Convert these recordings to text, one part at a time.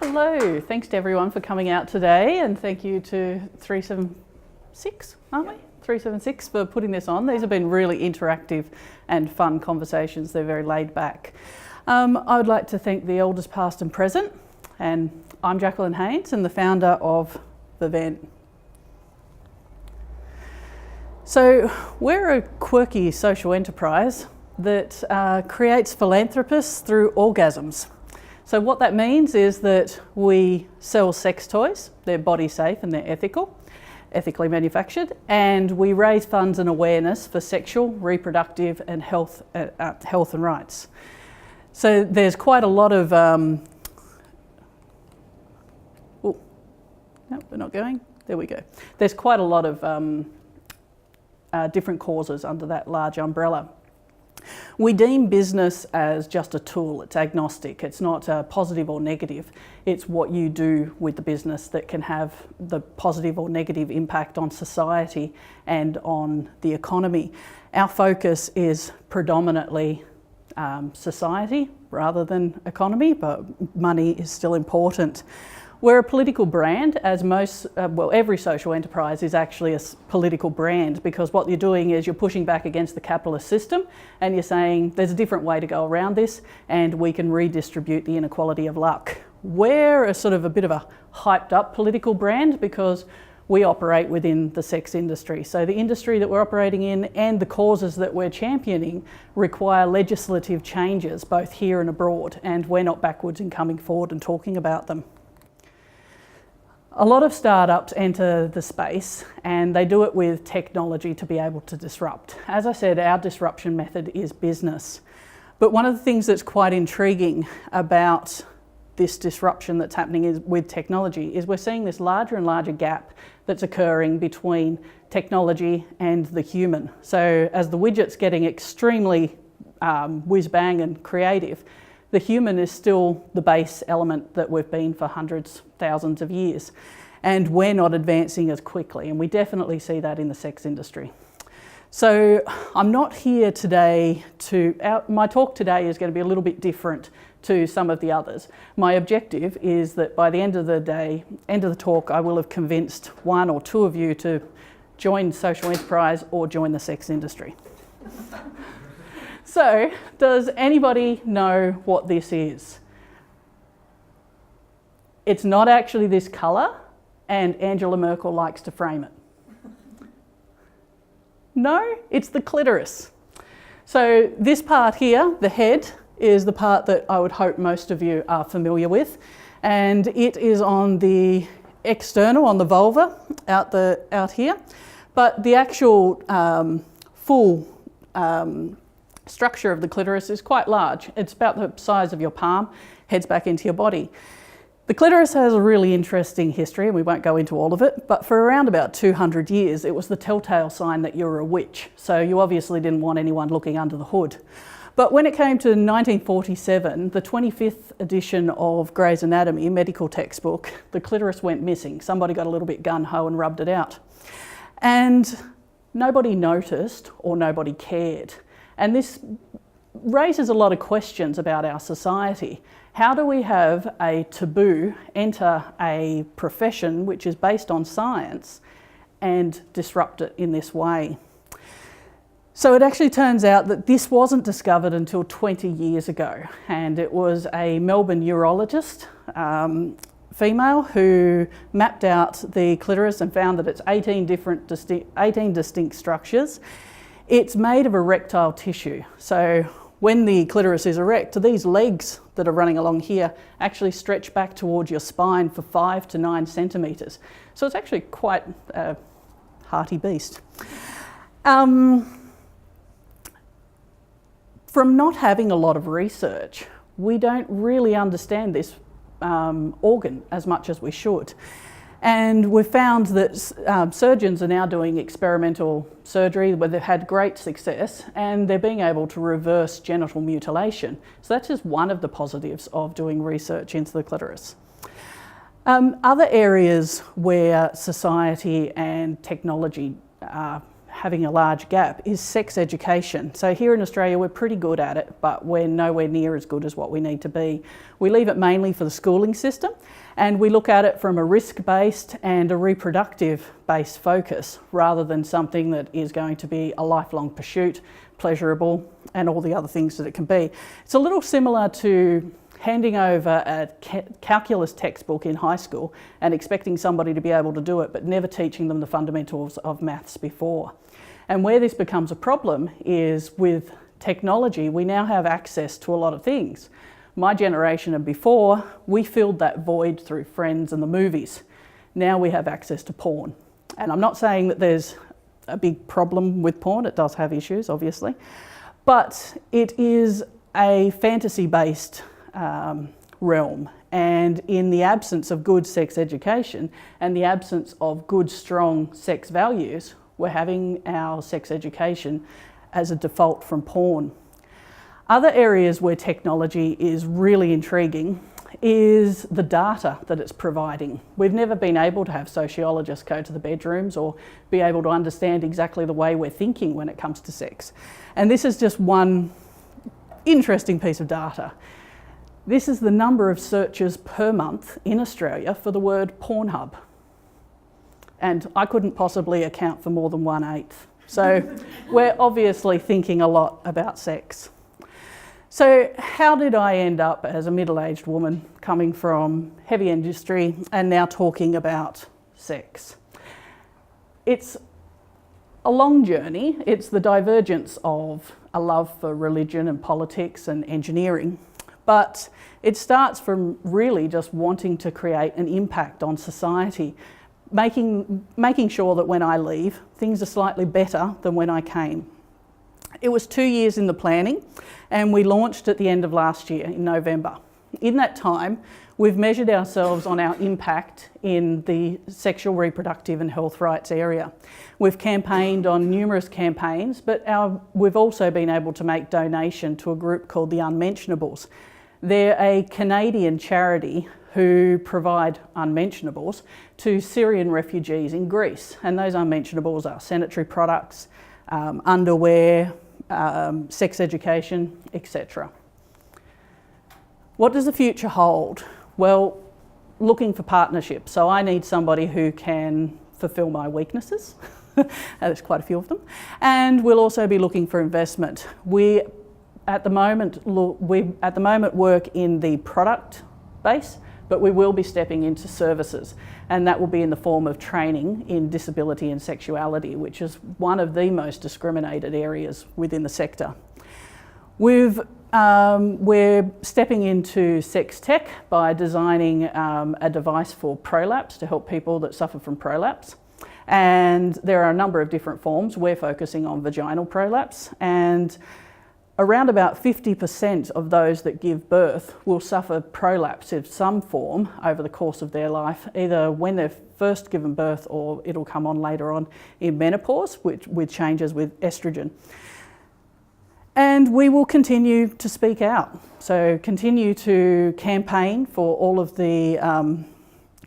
Hello, thanks to everyone for coming out today, and thank you to 376, aren't we? 376 for putting this on. These have been really interactive and fun conversations. They're very laid back. I would like to thank the elders past and present, and I'm Jak Hanes and the founder of Levin. So we're a quirky social enterprise that creates philanthropists through orgasms. So what that means is that we sell sex toys. They're body safe and they're ethically manufactured, and we raise funds and awareness for sexual, reproductive and health and rights. So there's quite a lot of, no, we're not going, there we go. There's quite a lot of different causes under that large umbrella. We deem business as just a tool. It's agnostic. It's not positive or negative. It's what you do with the business that can have the positive or negative impact on society and on the economy. Our focus is predominantly society rather than economy, but money is still important. We're a political brand, as most, every social enterprise is actually a political brand, because what you're doing is you're pushing back against the capitalist system and you're saying there's a different way to go around this and we can redistribute the inequality of luck. We're a sort of a bit of a hyped up political brand because we operate within the sex industry. So the industry that we're operating in and the causes that we're championing require legislative changes both here and abroad, and we're not backwards in coming forward and talking about them. A lot of startups enter the space and they do it with technology to be able to disrupt. As I said, our disruption method is business. But one of the things that's quite intriguing about this disruption that's happening with technology is we're seeing this larger and larger gap that's occurring between technology and the human. So as the widget's getting extremely whiz-bang and creative, the human is still the base element that we've been for hundreds, thousands of years. And we're not advancing as quickly, and we definitely see that in the sex industry. So I'm not here today my talk today is going to be a little bit different to some of the others. My objective is that by the end of the day, end of the talk, I will have convinced one or two of you to join social enterprise or join the sex industry. So, does anybody know what this is? It's not actually this colour, and Angela Merkel likes to frame it. No, it's the clitoris. So this part here, the head, is the part that I would hope most of you are familiar with, and it is on the external, on the vulva, out here. But the actual full structure of the clitoris is quite large. It's about the size of your palm, heads back into your body. The clitoris has a really interesting history, and we won't go into all of it, but for around about 200 years, it was the telltale sign that you were a witch. So you obviously didn't want anyone looking under the hood. But when it came to 1947, the 25th edition of Gray's Anatomy, medical textbook, the clitoris went missing. Somebody got a little bit gun-ho and rubbed it out. And nobody noticed or nobody cared. And this raises a lot of questions about our society. How do we have a taboo enter a profession which is based on science and disrupt it in this way? So it actually turns out that this wasn't discovered until 20 years ago, and it was a Melbourne urologist, female, who mapped out the clitoris and found that it's 18 distinct structures. It's made of erectile tissue. So when the clitoris is erect, these legs that are running along here actually stretch back towards your spine for 5 to 9 centimetres. So it's actually quite a hearty beast. From not having a lot of research, we don't really understand this organ as much as we should. And we've found that surgeons are now doing experimental surgery where they've had great success, and they're being able to reverse genital mutilation. So that's just one of the positives of doing research into the clitoris. Other areas where society and technology having a large gap is sex education. So here in Australia, we're pretty good at it, but we're nowhere near as good as what we need to be. We leave it mainly for the schooling system, and we look at it from a risk-based and a reproductive-based focus, rather than something that is going to be a lifelong pursuit, pleasurable, and all the other things that it can be. It's a little similar to handing over a calculus textbook in high school and expecting somebody to be able to do it, but never teaching them the fundamentals of maths before. And where this becomes a problem is with technology. We now have access to a lot of things. My generation and before, we filled that void through Friends and the movies. Now we have access to porn. And I'm not saying that there's a big problem with porn. It does have issues, obviously. But it is a fantasy-based realm, and in the absence of good sex education and the absence of good strong sex values, we're having our sex education as a default from porn. Other areas where technology is really intriguing is the data that it's providing. We've never been able to have sociologists go to the bedrooms or be able to understand exactly the way we're thinking when it comes to sex. And this is just one interesting piece of data. This is the number of searches per month in Australia for the word Pornhub. And I couldn't possibly account for more than 1/8. So we're obviously thinking a lot about sex. So how did I end up as a middle-aged woman coming from heavy industry and now talking about sex? It's a long journey. It's the divergence of a love for religion and politics and engineering. But it starts from really just wanting to create an impact on society, making sure that when I leave, things are slightly better than when I came. It was 2 years in the planning, and we launched at the end of last year in November. In that time, we've measured ourselves on our impact in the sexual, reproductive and health rights area. We've campaigned on numerous campaigns, but we've also been able to make donation to a group called the Unmentionables. They're a Canadian charity who provide unmentionables to Syrian refugees in Greece. And those unmentionables are sanitary products, underwear, sex education, etc. What does the future hold? Well, looking for partnerships. So I need somebody who can fulfill my weaknesses. There's quite a few of them. And we'll also be looking for investment. We at the moment work in the product base, but we will be stepping into services, and that will be in the form of training in disability and sexuality, which is one of the most discriminated areas within the sector. We're stepping into sex tech by designing a device for prolapse to help people that suffer from prolapse. And there are a number of different forms. We're focusing on vaginal prolapse, and around about 50% of those that give birth will suffer prolapse of some form over the course of their life, either when they're first given birth or it'll come on later on in menopause, with changes with estrogen. And we will continue to speak out. So continue to campaign for all of the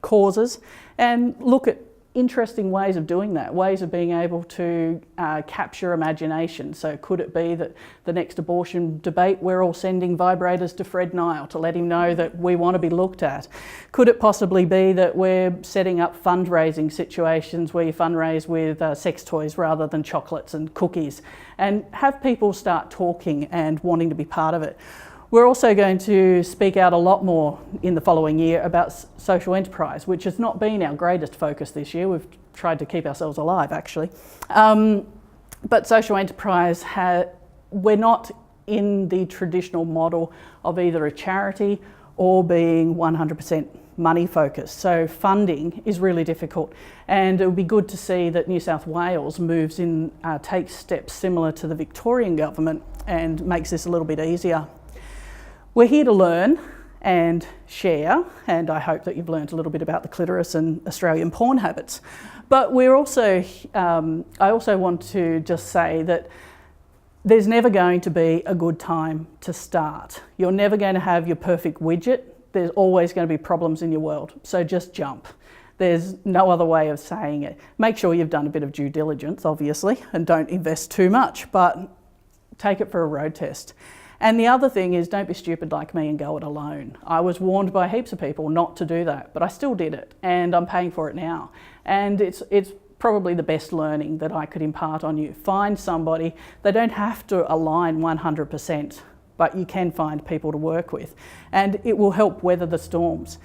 causes and look at interesting ways of doing that, ways of being able to capture imagination. So could it be that the next abortion debate, we're all sending vibrators to Fred Nile to let him know that we want to be looked at? Could it possibly be that we're setting up fundraising situations where you fundraise with sex toys rather than chocolates and cookies, and have people start talking and wanting to be part of it? We're also going to speak out a lot more in the following year about social enterprise, which has not been our greatest focus this year. We've tried to keep ourselves alive, actually. But social enterprise, we're not in the traditional model of either a charity or being 100% money focused. So funding is really difficult, and it would be good to see that New South Wales moves in, takes steps similar to the Victorian government and makes this a little bit easier. We're here to learn and share, and I hope that you've learned a little bit about the clitoris and Australian porn habits. But we're also, I also want to just say that there's never going to be a good time to start. You're never going to have your perfect widget. There's always going to be problems in your world, so just jump. There's no other way of saying it. Make sure you've done a bit of due diligence, obviously, and don't invest too much, but take it for a road test. And the other thing is, don't be stupid like me and go it alone. I was warned by heaps of people not to do that, but I still did it, and I'm paying for it now. And it's probably the best learning that I could impart on you. Find somebody. They don't have to align 100%, but you can find people to work with, and it will help weather the storms.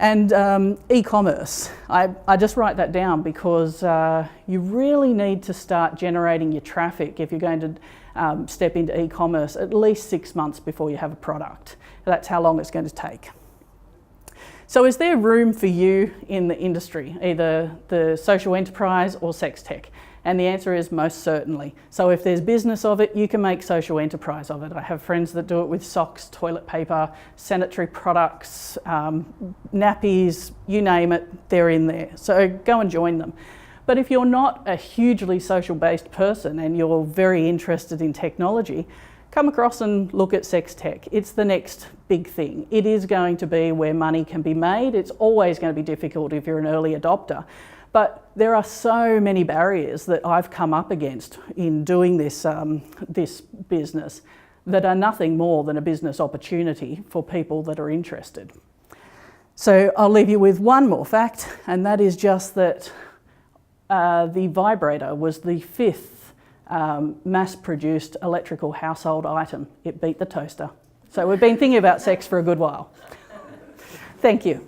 And e-commerce, I just write that down because you really need to start generating your traffic if you're going to step into e-commerce at least 6 months before you have a product. That's how long it's going to take. So is there room for you in the industry, either the social enterprise or sex tech? And the answer is most certainly. So if there's business of it, you can make social enterprise of it. I have friends that do it with socks, toilet paper, sanitary products, nappies, you name it, they're in there. So go and join them. But if you're not a hugely social-based person and you're very interested in technology, come across and look at sex tech. It's the next big thing. It is going to be where money can be made. It's always going to be difficult if you're an early adopter. But there are so many barriers that I've come up against in doing this, this business that are nothing more than a business opportunity for people that are interested. So I'll leave you with one more fact, and that is just that the vibrator was the 5th mass-produced electrical household item. It beat the toaster. So we've been thinking about sex for a good while. Thank you.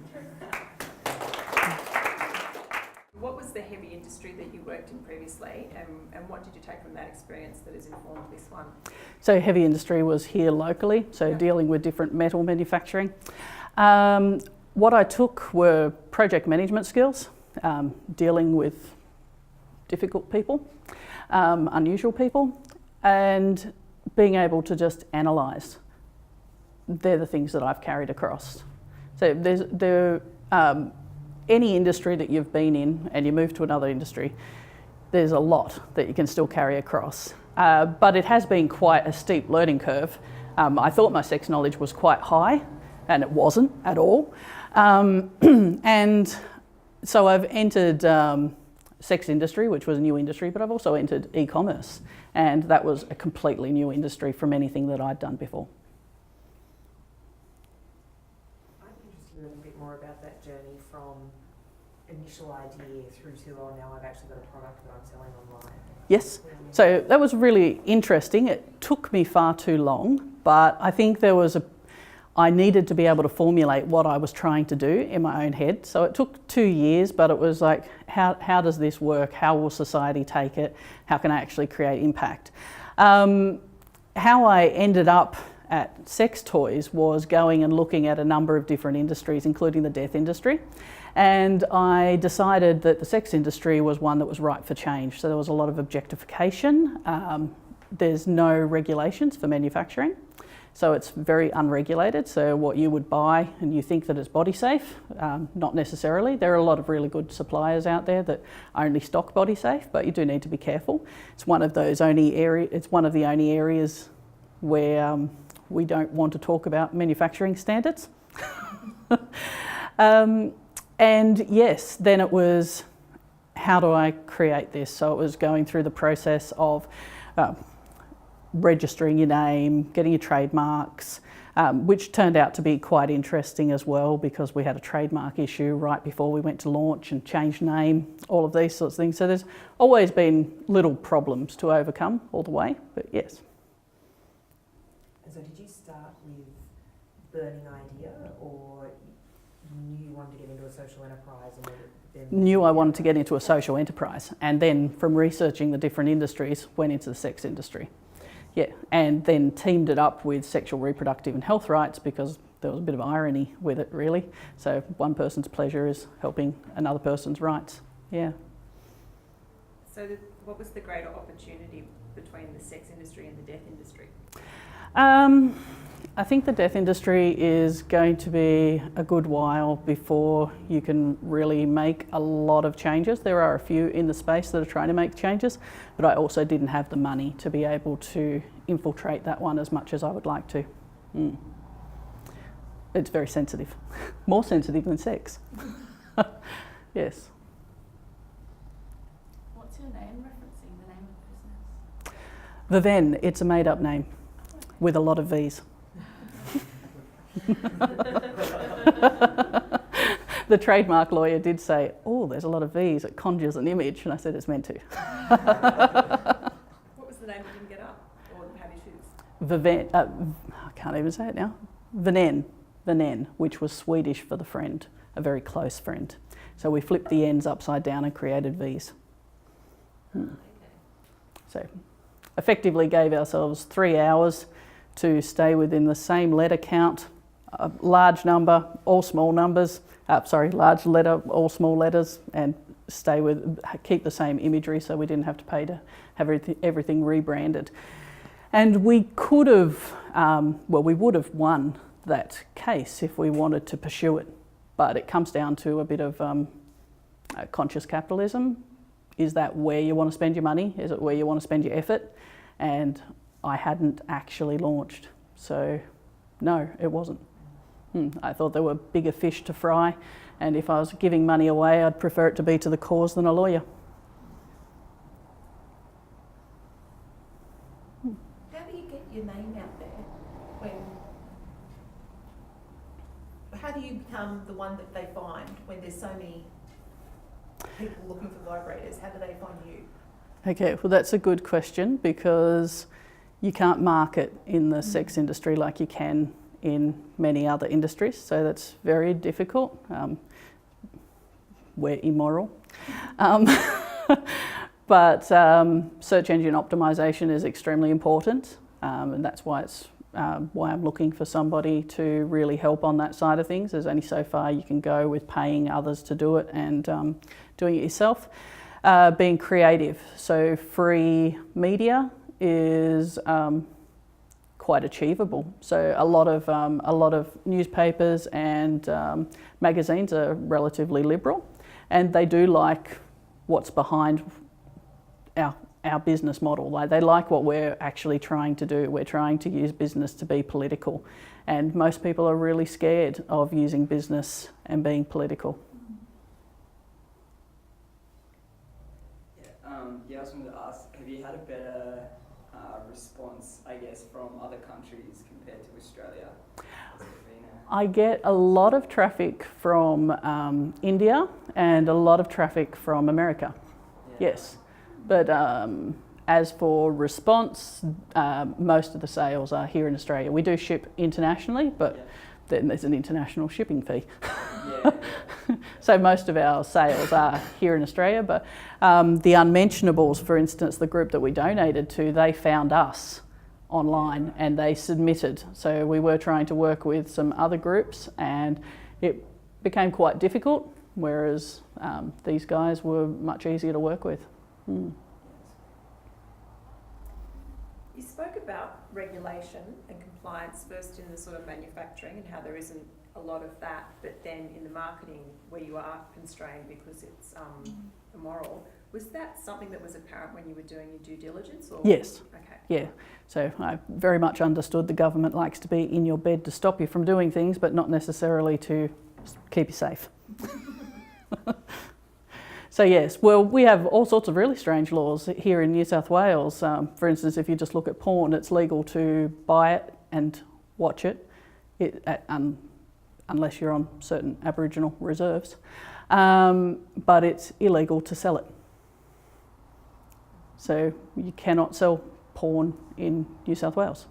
What was the heavy industry that you worked in previously, and what did you take from that experience that has informed this one? So heavy industry was here locally, so dealing with different metal manufacturing. What I took were project management skills, dealing with difficult people, unusual people, and being able to just analyse. They're the things that I've carried across. So any industry that you've been in and you move to another industry, there's a lot that you can still carry across. But it has been quite a steep learning curve. I thought my sex knowledge was quite high, and it wasn't at all. And so I've entered sex industry, which was a new industry, but I've also entered e-commerce, and that was a completely new industry from anything that I'd done before. I'm interested in a bit more about that journey from initial idea through to, oh, now I've actually got a product that I'm selling online. Yes, so that was really interesting. It took me far too long, but I think I needed to be able to formulate what I was trying to do in my own head. So it took 2 years, but it was like, how does this work? How will society take it? How can I actually create impact? How I ended up at sex toys was going and looking at a number of different industries, including the death industry. And I decided that the sex industry was one that was ripe for change. So there was a lot of objectification. There's no regulations for manufacturing. So it's very unregulated. So what you would buy and you think that it's body safe, not necessarily. There are a lot of really good suppliers out there that only stock body safe, but you do need to be careful. It's one of those it's one of the only areas where we don't want to talk about manufacturing standards. And yes, then it was, how do I create this? So it was going through the process of registering your name, getting your trademarks, which turned out to be quite interesting as well, because we had a trademark issue right before we went to launch and change name, all of these sorts of things. So there's always been little problems to overcome all the way, but yes. And so did you start with burning idea, or you knew you wanted to get into a social enterprise? And then knew I wanted to get into a social enterprise, and then from researching the different industries, went into the sex industry. Yeah, and then teamed it up with sexual, reproductive and health rights, because there was a bit of irony with it, really. So one person's pleasure is helping another person's rights. Yeah. So what was the greater opportunity between the sex industry and the death industry? I think the death industry is going to be a good while before you can really make a lot of changes. There are a few in the space that are trying to make changes, but I also didn't have the money to be able to infiltrate that one as much as I would like to. It's very sensitive, more sensitive than sex. Yes. What's your name referencing the name of the business? Levin, it's a made-up name with a lot of V's. The trademark lawyer did say, "Oh, there's a lot of V's, it conjures an image," and I said it's meant to. What was the name you didn't get up, or how do you choose? Viven, I can't even say it now. Venen, which was Swedish for the friend, a very close friend. So we flipped the N's upside down and created V's. So effectively gave ourselves 3 hours to stay within the same letter count, a large number, all small numbers, large letter, all small letters, and keep the same imagery, so we didn't have to pay to have everything rebranded. And we could have, we would have won that case if we wanted to pursue it, but it comes down to a bit of conscious capitalism. Is that where you want to spend your money? Is it where you want to spend your effort? And I hadn't actually launched, so no, it wasn't. I thought there were bigger fish to fry, and if I was giving money away, I'd prefer it to be to the cause than a lawyer. How do you get your name out there? How do you become the one that they find when there's so many people looking for vibrators? How do they find you? Okay, well that's a good question, because you can't market in the sex industry like you can in many other industries, so that's very difficult. We're immoral. But search engine optimization is extremely important, and that's why I'm looking for somebody to really help on that side of things. There's only so far you can go with paying others to do it and doing it yourself. Being creative, so free media is quite achievable. So a lot of newspapers and magazines are relatively liberal, and they do like what's behind our business model. They like what we're actually trying to do. We're trying to use business to be political, and most people are really scared of using business and being political. Yeah, I was going to ask, have you had a better response, I guess, from other countries compared to Australia? I get a lot of traffic from India and a lot of traffic from America. Yeah. Yes, but as for response, most of the sales are here in Australia. We do ship internationally, but then there's an international shipping fee. Yeah. So most of our sales are here in Australia, but the Unmentionables, for instance, the group that we donated to, they found us online and they submitted. So we were trying to work with some other groups, and it became quite difficult, whereas these guys were much easier to work with. You spoke about regulation and compliance first in the sort of manufacturing and how there isn't a lot of that, but then in the marketing where you are constrained because it's immoral. Was that something that was apparent when you were doing your due diligence? Or? Yes. Okay. Yeah, so I very much understood the government likes to be in your bed to stop you from doing things, but not necessarily to keep you safe. So yes, well, we have all sorts of really strange laws here in New South Wales. For instance, if you just look at porn, it's legal to buy it and watch it, unless you're on certain Aboriginal reserves, but it's illegal to sell it. So you cannot sell porn in New South Wales.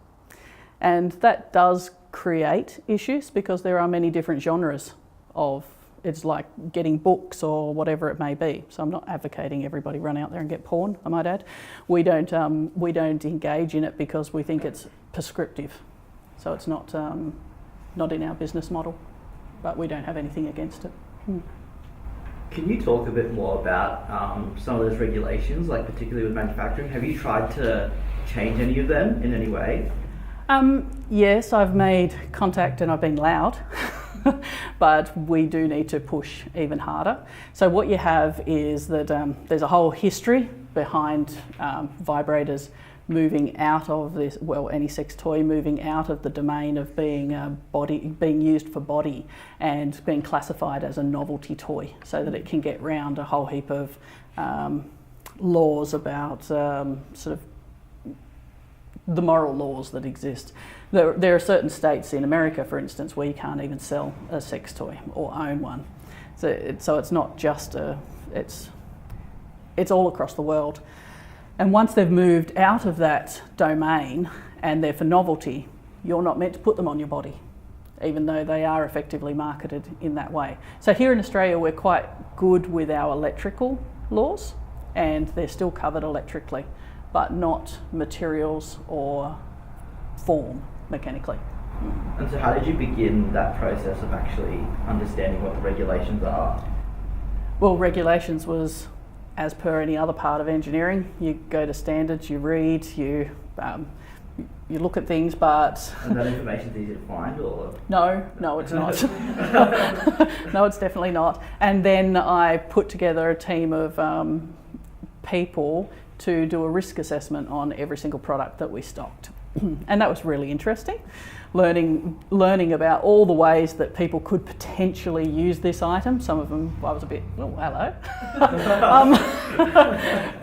And that does create issues because there are many different genres of, it's like getting books or whatever it may be. So I'm not advocating everybody run out there and get porn, I might add. We don't engage in it because we think it's prescriptive. So it's not in our business model, but we don't have anything against it. Can you talk a bit more about some of those regulations, like particularly with manufacturing? Have you tried to change any of them in any way? Yes, I've made contact and I've been loud, but we do need to push even harder. So what you have is that there's a whole history behind vibrators moving out of this, well, any sex toy moving out of the domain of being being used for body and being classified as a novelty toy, so that it can get round a whole heap of laws about sort of the moral laws that exist. There are certain states in America, for instance, where you can't even sell a sex toy or own one. So it's not just it's all across the world. And once they've moved out of that domain and they're for novelty, you're not meant to put them on your body, even though they are effectively marketed in that way. So here in Australia, we're quite good with our electrical laws, and they're still covered electrically, but not materials or form mechanically. And so how did you begin that process of actually understanding what the regulations are? Well, regulations was as per any other part of engineering. You go to standards, you read, you look at things, but... And that information's easy to find, or...? No, it's not. No, it's definitely not. And then I put together a team of people to do a risk assessment on every single product that we stocked. And that was really interesting, learning about all the ways that people could potentially use this item. Some of them I was a bit, oh, hello.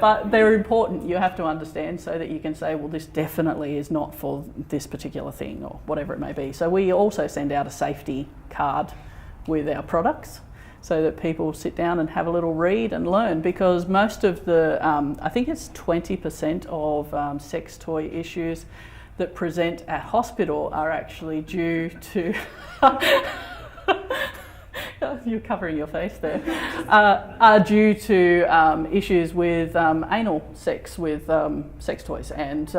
But they're important, you have to understand, so that you can say, well, this definitely is not for this particular thing, or whatever it may be. So we also send out a safety card with our products, so that people sit down and have a little read and learn, because most of the, I think it's 20% of sex toy issues that present at hospital are actually due to, you're covering your face there, are due to issues with anal sex with sex toys. And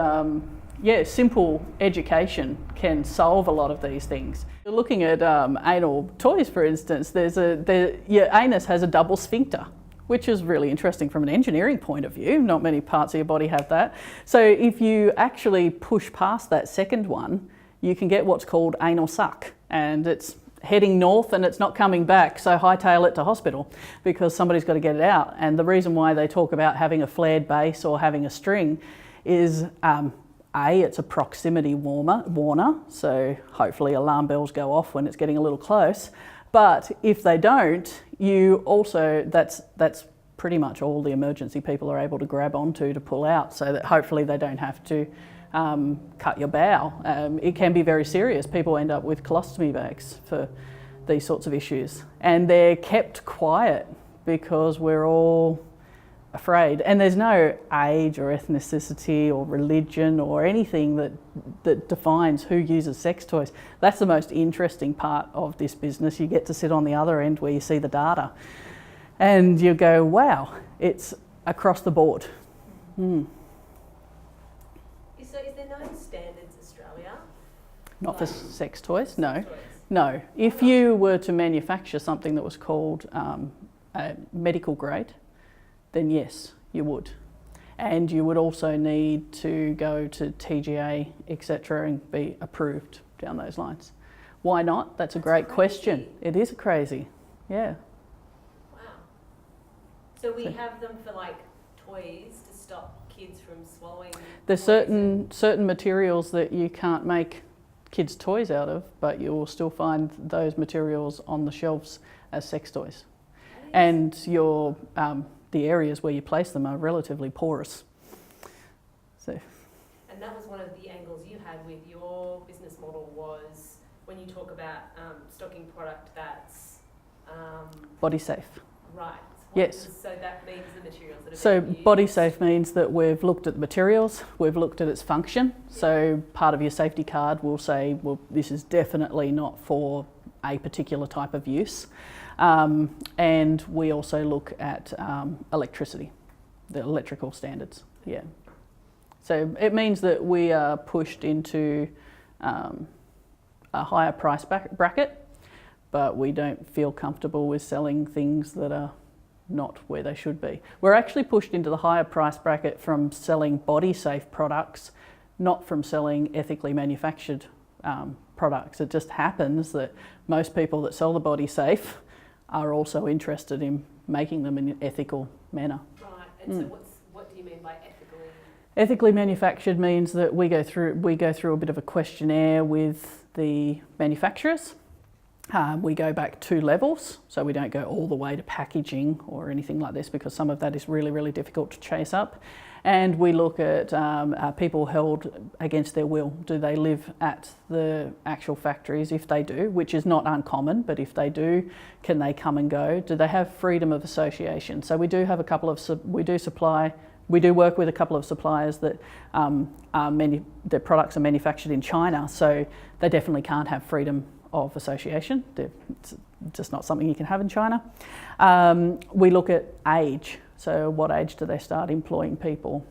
yeah, simple education can solve a lot of these things. Looking at anal toys, for instance, your anus has a double sphincter, which is really interesting from an engineering point of view. Not many parts of your body have that. So if you actually push past that second one, you can get what's called anal suck, and it's heading north and it's not coming back, so hightail it to hospital, because somebody's got to get it out. And the reason why they talk about having a flared base or having a string is it's a proximity warner, so hopefully alarm bells go off when it's getting a little close. But if they don't, you also, that's pretty much all the emergency people are able to grab onto to pull out, so that hopefully they don't have to cut your bowel. It can be very serious. People end up with colostomy bags for these sorts of issues. And they're kept quiet because we're all afraid. And there's no age or ethnicity or religion or anything that defines who uses sex toys. That's the most interesting part of this business. You get to sit on the other end where you see the data and you go, wow, it's across the board. So is there no standards Australia? Not for sex toys, no. No. If you were to manufacture something that was called a medical grade, then yes, you would. And you would also need to go to TGA, etc., and be approved down those lines. Why not? That's a great question. It is crazy, yeah. Wow. So we have them for like toys to stop kids from swallowing. There's certain materials that you can't make kids' toys out of, but you will still find those materials on the shelves as sex toys. And the areas where you place them are relatively porous. So. And that was one of the angles you had with your business model, was when you talk about stocking product that's... body safe. Right. Yes. So that means the materials that are So being used. body safe means that we've looked at the materials, we've looked at its function. So part of your safety card will say, well, this is definitely not for a particular type of use. And we also look at electricity, the electrical standards, yeah. So it means that we are pushed into a higher price bracket, but we don't feel comfortable with selling things that are not where they should be. We're actually pushed into the higher price bracket from selling body safe products, not from selling ethically manufactured products. It just happens that most people that sell the body safe are also interested in making them in an ethical manner. Right, and so what do you mean by ethically? Ethically manufactured means that we go through a bit of a questionnaire with the manufacturers. We go back 2 levels, so we don't go all the way to packaging or anything like this, because some of that is really, really difficult to chase up. And we look at are people held against their will? Do they live at the actual factories? If they do, which is not uncommon, but if they do, can they come and go? Do they have freedom of association? So we do have a couple of, we do work with a couple of suppliers that their products are manufactured in China, so they definitely can't have freedom of association. It's just not something you can have in China. We look at age. So what age do they start employing people?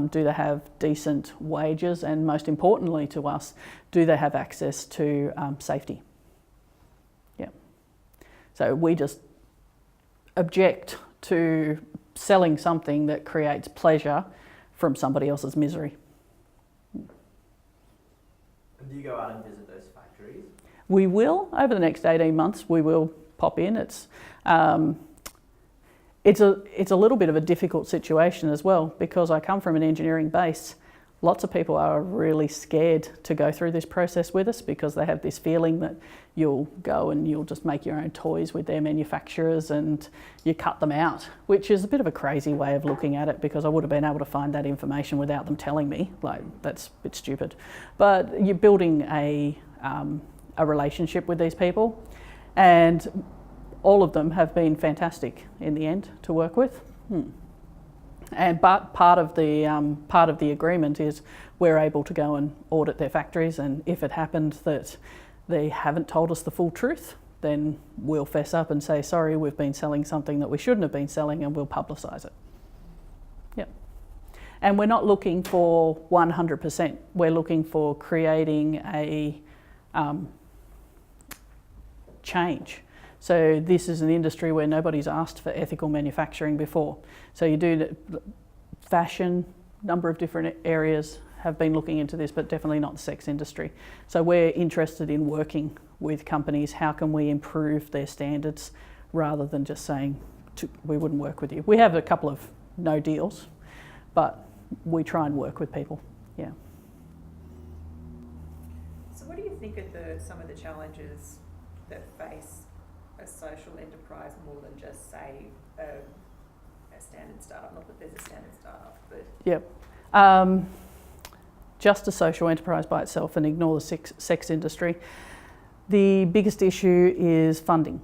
Do they have decent wages? And most importantly to us, do they have access to safety? Yeah. So we just object to selling something that creates pleasure from somebody else's misery. And do you go out and visit those factories? We will, over the next 18 months, we will pop in. It's a little bit of a difficult situation as well, because I come from an engineering base. Lots of people are really scared to go through this process with us, because they have this feeling that you'll go and you'll just make your own toys with their manufacturers and you cut them out, which is a bit of a crazy way of looking at it, because I would have been able to find that information without them telling me. Like, that's a bit stupid. But you're building a relationship with these people, and all of them have been fantastic in the end to work with. But part of the agreement is we're able to go and audit their factories, and if it happened that they haven't told us the full truth, then we'll fess up and say, sorry, we've been selling something that we shouldn't have been selling, and we'll publicise it. Yep. And we're not looking for 100%. We're looking for creating a change. So this is an industry where nobody's asked for ethical manufacturing before. So you do fashion, number of different areas have been looking into this, but definitely not the sex industry. So we're interested in working with companies. How can we improve their standards, rather than just saying we wouldn't work with you? We have a couple of no deals, but we try and work with people. Yeah. So what do you think are some of the challenges that face a social enterprise more than just, say, a standard startup? Not that there's a standard startup, but... Yep. Just a social enterprise by itself, and ignore the sex industry. The biggest issue is funding.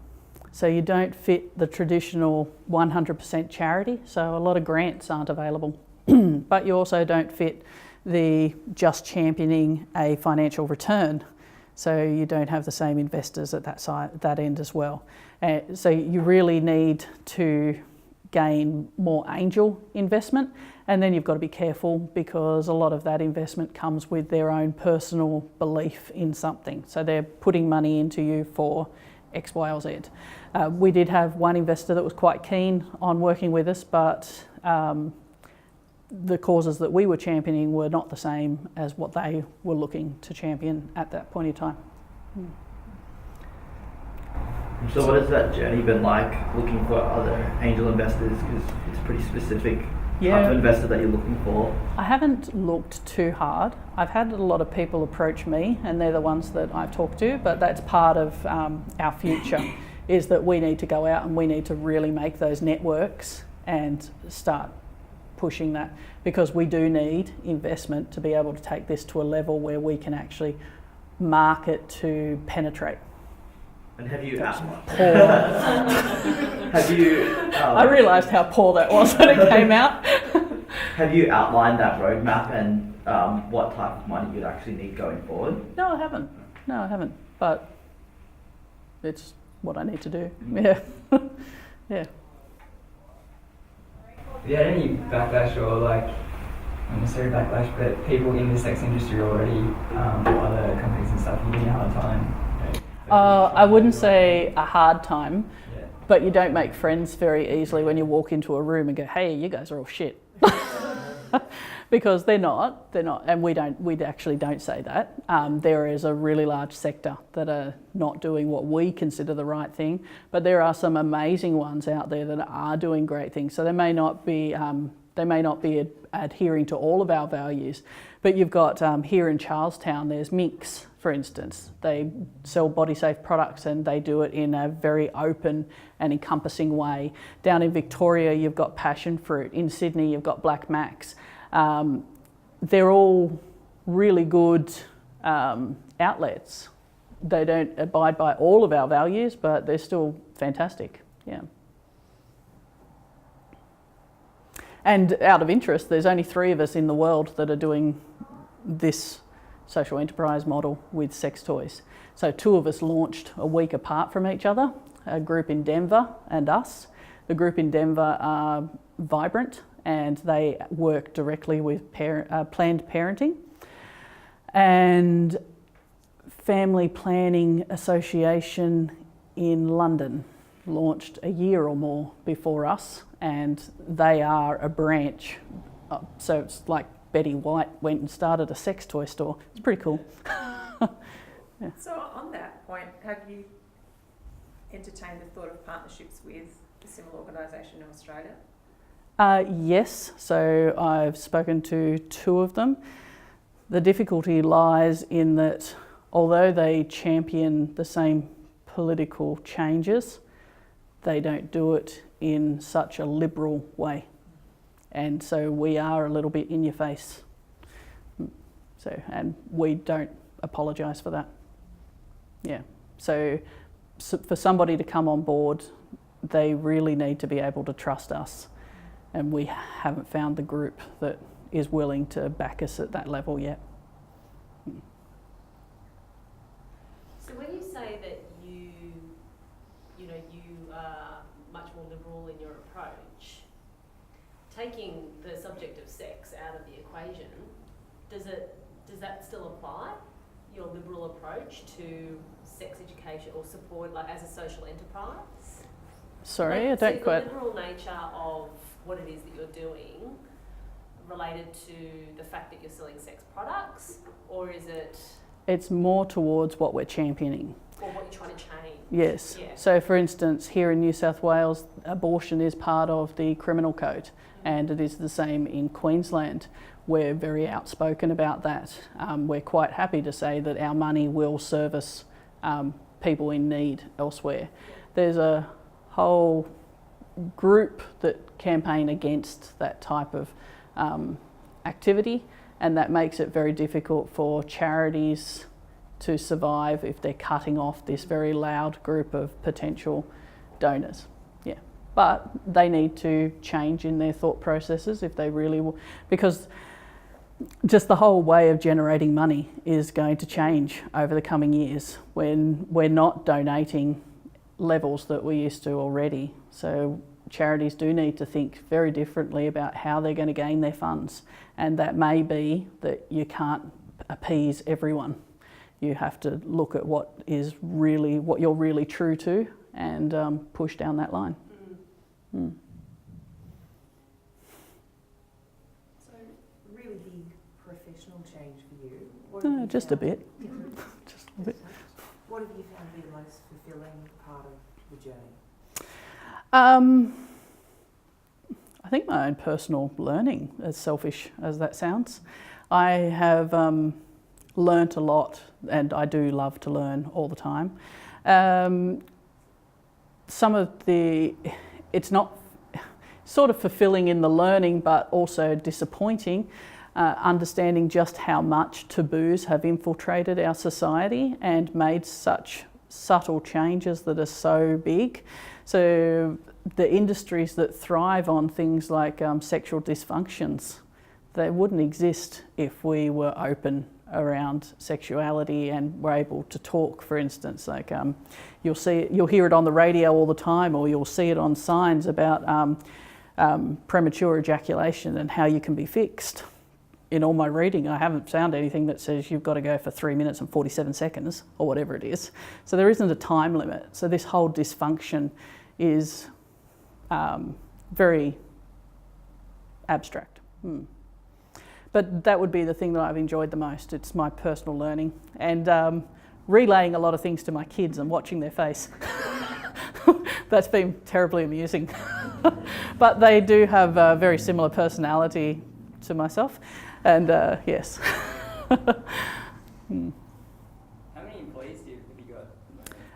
So you don't fit the traditional 100% charity, so a lot of grants aren't available. But you also don't fit the just championing a financial return. So you don't have the same investors at that end as well. So you really need to gain more angel investment, and then you've got to be careful, because a lot of that investment comes with their own personal belief in something. So they're putting money into you for X, Y, or Z. We did have one investor that was quite keen on working with us, but the causes that we were championing were not the same as what they were looking to champion at that point in time. So what has that journey been like, looking for other angel investors? Because it's a pretty specific type of investor that you're looking for. I haven't looked too hard. I've had a lot of people approach me, and they're the ones that I've talked to, but that's part of our future, is that we need to go out and we need to really make those networks and start pushing that, because we do need investment to be able to take this to a level where we can actually market to penetrate. And have you I realised how poor that was when it came out. Have you outlined that roadmap and what type of money you'd actually need going forward? No, I haven't. But it's what I need to do. Yeah. Yeah. Have you had any backlash, or not necessarily backlash, but people in the sex industry already, or other companies and stuff, you give a hard time? I wouldn't say a hard time, Yeah. but you don't make friends very easily when you walk into a room and go, hey, you guys are all shit. Because they're not, and we actually don't say that. There is a really large sector that are not doing what we consider the right thing, but there are some amazing ones out there that are doing great things. So they may not be They may not be adhering to all of our values, but you've got here in Charlestown, there's Minx, for instance. They sell body safe products and they do it in a very open and encompassing way. Down in Victoria, you've got Passion Fruit. In Sydney, you've got Black Max. They're all really good outlets. They don't abide by all of our values, but they're still fantastic. Yeah. And out of interest, there's only 3 of us in the world that are doing this social enterprise model with sex toys. So 2 of us launched a week apart from each other, a group in Denver and us. The group in Denver are Vibrant, and they work directly with Planned Parenting. And Family Planning Association in London launched a year or more before us, and they are a branch. So it's like Betty White went and started a sex toy store. It's pretty cool. Yeah. So on that point, have you entertained the thought of partnerships with a similar organisation in Australia? Yes, so I've spoken to 2 of them. The difficulty lies in that although they champion the same political changes, they don't do it in such a liberal way. And so we are a little bit in your face. So, and we don't apologise for that. Yeah. So for somebody to come on board, they really need to be able to trust us. And we haven't found the group that is willing to back us at that level yet. So when you say that you are much more liberal in your approach, taking the subject of sex out of the equation, does that still apply? Your liberal approach to sex education or support, like as a social enterprise? Sorry, like, I don't so quite. the liberal nature of what it is that you're doing related to the fact that you're selling sex products, or is it? It's more towards what we're championing. Or what you're trying to change? Yes. Yeah. So for instance, here in New South Wales, abortion is part of the criminal code, and it is the same in Queensland. We're very outspoken about that. We're quite happy to say that our money will service people in need elsewhere. There's a whole group that campaign against that type of activity, and that makes it very difficult for charities to survive if they're cutting off this very loud group of potential donors. Yeah, but they need to change in their thought processes if they really will, because just the whole way of generating money is going to change over the coming years when we're not donating levels that we used to already. So charities do need to think very differently about how they're going to gain their funds, and that may be that you can't appease everyone. You have to look at what you're really true to and push down that line. Mm. So, really big professional change for you? What have you Just a found- bit. Just a bit. What have you found to be the most fulfilling part of the journey? I think my own personal learning, as selfish as that sounds. I have learnt a lot, and I do love to learn all the time. It's not sort of fulfilling in the learning, but also disappointing, understanding just how much taboos have infiltrated our society and made such subtle changes that are so big. So the industries that thrive on things like sexual dysfunctions, they wouldn't exist if we were open around sexuality and were able to talk. For instance, like you'll hear it on the radio all the time, or you'll see it on signs about premature ejaculation and how you can be fixed. In all my reading, I haven't found anything that says you've got to go for 3 minutes and 47 seconds or whatever it is. So there isn't a time limit. So this whole dysfunction is very abstract. But that would be the thing that I've enjoyed the most. It's my personal learning and relaying a lot of things to my kids and watching their face. That's been terribly amusing. But they do have a very similar personality to myself, and yes. How many employees have you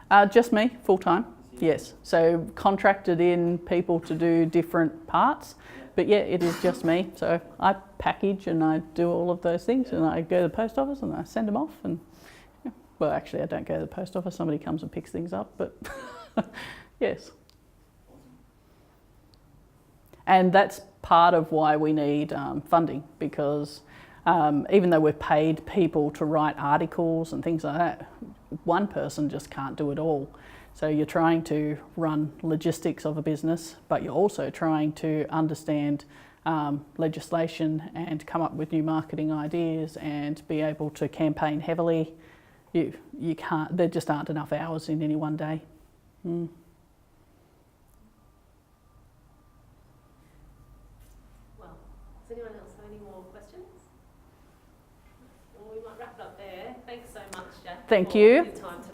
got? Just me, full time. Yes. So contracted in people to do different parts. But yeah, it is just me. So I package and I do all of those things, and I go to the post office and I send them off. And well, actually, I don't go to the post office. Somebody comes and picks things up. But yes. And that's part of why we need funding, because even though we've paid people to write articles and things like that, one person just can't do it all. So you're trying to run logistics of a business, but you're also trying to understand legislation and come up with new marketing ideas and be able to campaign heavily. You can't. There just aren't enough hours in any one day. Mm. Well, does anyone else have any more questions? Well, we might wrap it up there. Thanks so much, Jack. Thank for you. your time today.